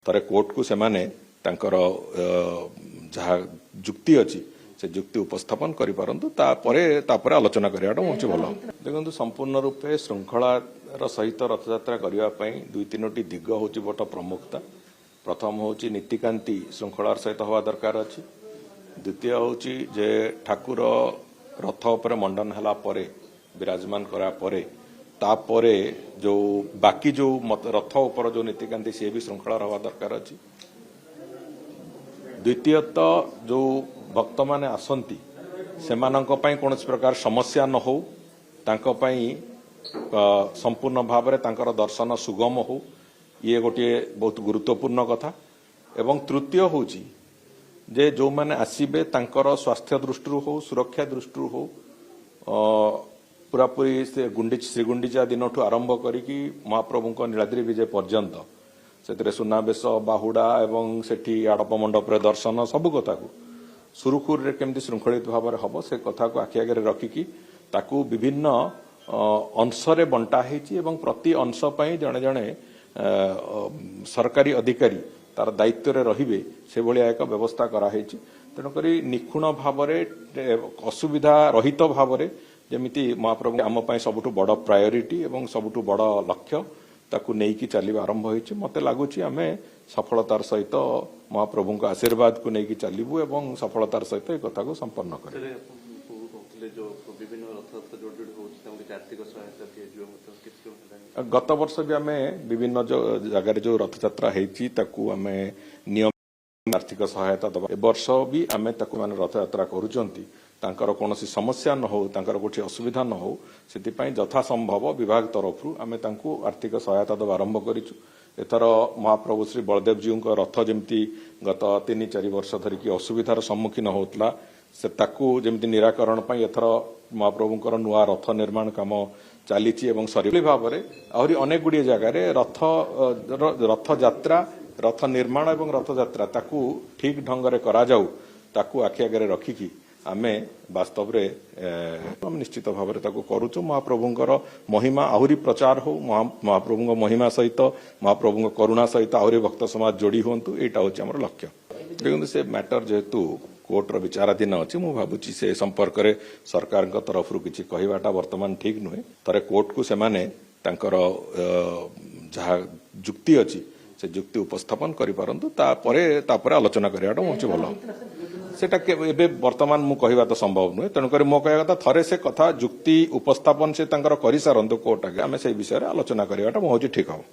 ଥରେ କୋର୍ଟକୁ ସେମାନେ ତାଙ୍କର ଯାହା ଯୁକ୍ତି ଅଛି ସେ ଯୁକ୍ତି ଉପସ୍ଥାପନ କରିପାରନ୍ତୁ ତାପରେ ଆଲୋଚନା କରିବାଟା ହେଉଛି ଭଲ। ଦେଖନ୍ତୁ ସମ୍ପୂର୍ଣ୍ଣ ରୂପେ ଶୃଙ୍ଖଳାର ସହିତ ରଥଯାତ୍ରା କରିବା ପାଇଁ 2-3ଟି ଦିଗ ହେଉଛି ବଟ ପ୍ରମୁଖତା। ପ୍ରଥମ ହେଉଛି ନୀତିକାନ୍ତି ଶୃଙ୍ଖଳାର ସହିତ ହେବା ଦରକାର ଅଛି। ଦ୍ୱିତୀୟ ହେଉଛି ଯେ ଠାକୁର ରଥ ଉପରେ ମଣ୍ଡନ ହେଲା ପରେ ବିରାଜମାନ କରା ପରେ ତାପରେ ଯେଉଁ ବାକି ଯେଉଁ ରଥ ଉପର ଯେଉଁ ନୀତିକାନ୍ତି ସିଏ ବି ଶୃଙ୍ଖଳାର ହେବା ଦରକାର ଅଛି। ଦ୍ୱିତୀୟତଃ ଯେଉଁ ଭକ୍ତମାନେ ଆସନ୍ତି ସେମାନଙ୍କ ପାଇଁ କୌଣସି ପ୍ରକାର ସମସ୍ୟା ନ ହେଉ, ତାଙ୍କ ପାଇଁ ସମ୍ପୂର୍ଣ୍ଣ ଭାବରେ ତାଙ୍କର ଦର୍ଶନ ସୁଗମ ହେଉ, ଇଏ ଗୋଟିଏ ବହୁତ ଗୁରୁତ୍ୱପୂର୍ଣ୍ଣ କଥା। ଏବଂ ତୃତୀୟ ହେଉଛି ଯେ ଯେଉଁମାନେ ଆସିବେ ତାଙ୍କର ସ୍ୱାସ୍ଥ୍ୟ ଦୃଷ୍ଟିରୁ ହେଉ, ସୁରକ୍ଷା ଦୃଷ୍ଟିରୁ ହେଉ, ପୁରାପୁରି ସେ ଶ୍ରୀଗୁଣ୍ଡିଚା ଦିନଠୁ ଆରମ୍ଭ କରିକି ମହାପ୍ରଭୁଙ୍କ ନୀଳାଦ୍ରି ବିଜେ ପର୍ଯ୍ୟନ୍ତ ସେଥିରେ ସୁନାବେଶ, ବାହୁଡ଼ା ଏବଂ ସେଠି ଆଡ଼ପ ମଣ୍ଡପରେ ଦର୍ଶନ ସବୁ କଥାକୁ ସୁରୁଖୁରୁରେ କେମିତି ଶୃଙ୍ଖଳିତ ଭାବରେ ହେବ ସେ କଥାକୁ ଆଖି ଆଗରେ ରଖିକି ତାକୁ ବିଭିନ୍ନ ଅଂଶରେ ବଣ୍ଟା ହେଇଛି ଏବଂ ପ୍ରତି ଅଂଶ ପାଇଁ ଜଣେ ଜଣେ ସରକାରୀ ଅଧିକାରୀ ତାର ଦାୟିତ୍ୱରେ ରହିବେ ସେଭଳିଆ ଏକ ବ୍ୟବସ୍ଥା କରାହେଇଛି। ତେଣୁକରି ନିଖୁଣ ଭାବରେ ଅସୁବିଧା ରହିତ ଭାବରେ ଯେମିତି ମହାପ୍ରଭୁ ଆମ ପାଇଁ ସବୁଠୁ ବଡ଼ ପ୍ରାୟୋରିଟି ଏବଂ ସବୁଠୁ ବଡ଼ ଲକ୍ଷ୍ୟ ତାକୁ ନେଇକି ଚାଲିବା ଆରମ୍ଭ ହୋଇଛି। ମୋତେ ଲାଗୁଛି ଆମେ ସଫଳତାର ସହିତ ମହାପ୍ରଭୁଙ୍କ ଆଶୀର୍ବାଦକୁ ନେଇକି ଚାଲିବୁ ଏବଂ ସଫଳତାର ସହିତ ଏ କଥାକୁ ସମ୍ପନ୍ନ କରିବୁ। ଗତ ବର୍ଷ ବି ଆମେ ବିଭିନ୍ନ ଜାଗାରେ ଯେଉଁ ରଥଯାତ୍ରା ହେଇଛି ତାକୁ ଆମେ ନିୟମ ଆର୍ଥିକ ସହାୟତା ଦେବା। ଏ ବର୍ଷ ବି ଆମେ ତାକୁ ମାନେ ରଥଯାତ୍ରା କରୁଛନ୍ତି ତାଙ୍କର କୌଣସି ସମସ୍ୟା ନ ହେଉ, ତାଙ୍କର କିଛି ଅସୁବିଧା ନ ହେଉ ସେଥିପାଇଁ ଯଥାସମ୍ଭବ ବିଭାଗ ତରଫରୁ ଆମେ ତାଙ୍କୁ ଆର୍ଥିକ ସହାୟତା ଦେବା ଆରମ୍ଭ କରିଛୁ। ଏଥର ମହାପ୍ରଭୁ ଶ୍ରୀ ବଳଦେବଜୀଉଙ୍କ ରଥ ଯେମିତି ଗତ 3-4 ବର୍ଷ ଧରିକି ଅସୁବିଧାର ସମ୍ମୁଖୀନ ହେଉଥିଲା ସେ ତାକୁ ଯେମିତି ନିରାକରଣ ପାଇଁ ଏଥର ମହାପ୍ରଭୁଙ୍କର ନୂଆ ରଥ ନିର୍ମାଣ କାମ ଚାଲିଛି ଏବଂ ସରିଲା ଭାବରେ ଆହୁରି ଅନେକ ଗୁଡ଼ିଏ ଜାଗାରେ ରଥଯାତ୍ରା, ରଥ ନିର୍ମାଣ ଏବଂ ରଥଯାତ୍ରା ତାକୁ ଠିକ୍ ଢଙ୍ଗରେ କରାଯାଉ ତାକୁ ଆଖି ଆଗରେ ରଖିକି ଆମେ ବାସ୍ତବରେ ନିଶ୍ଚିତ ଭାବରେ ତାକୁ କରୁଛୁ। ମହାପ୍ରଭୁଙ୍କର ମହିମା ଆହୁରି ପ୍ରଚାର ହଉ, ମହାପ୍ରଭୁଙ୍କ ମହିମା ସହିତ ମହାପ୍ରଭୁଙ୍କ କରୁଣା ସହିତ ଆହୁରି ଭକ୍ତ ସମାଜ ଯୋଡ଼ି ହୁଅନ୍ତୁ, ଏଇଟା ହେଉଛି ଆମର ଲକ୍ଷ୍ୟ। ଦେଖନ୍ତୁ ସେ ମ୍ୟାଟର ଯେହେତୁ କୋର୍ଟର ବିଚାରାଧୀନ ଅଛି ମୁଁ ଭାବୁଛି ସେ ସମ୍ପର୍କରେ ସରକାରଙ୍କ ତରଫରୁ କିଛି କହିବାଟା ବର୍ତ୍ତମାନ ଠିକ୍ ନୁହେଁ। ଥରେ କୋର୍ଟକୁ ସେମାନେ ତାଙ୍କର ଯାହା ଯୁକ୍ତି ଅଛି ସେ ଯୁକ୍ତି ଉପସ୍ଥାପନ କରିପାରନ୍ତୁ ତାପରେ ଆଲୋଚନା କରିବାଟା ହେଉଛି ଭଲ। সেটা ଏବେ ବର୍ତ୍ତମାନ ମୁଁ କହିବା ତ ସମ୍ଭବ ନୁହେଁ। ତେଣୁକରି ମୋ କହିବା କଥା ଥରେ ସେ କଥା ଯୁକ୍ତି ଉପସ୍ଥାପନ ସେ ତାଙ୍କର କରିସାରନ୍ତୁ କୋର୍ଟ ଆଗେ, ଆମେ ସେଇ ବିଷୟରେ ଆଲୋଚନା କରିବାଟା ମୁଁ ହେଉଛି ଠିକ୍ ହେବ।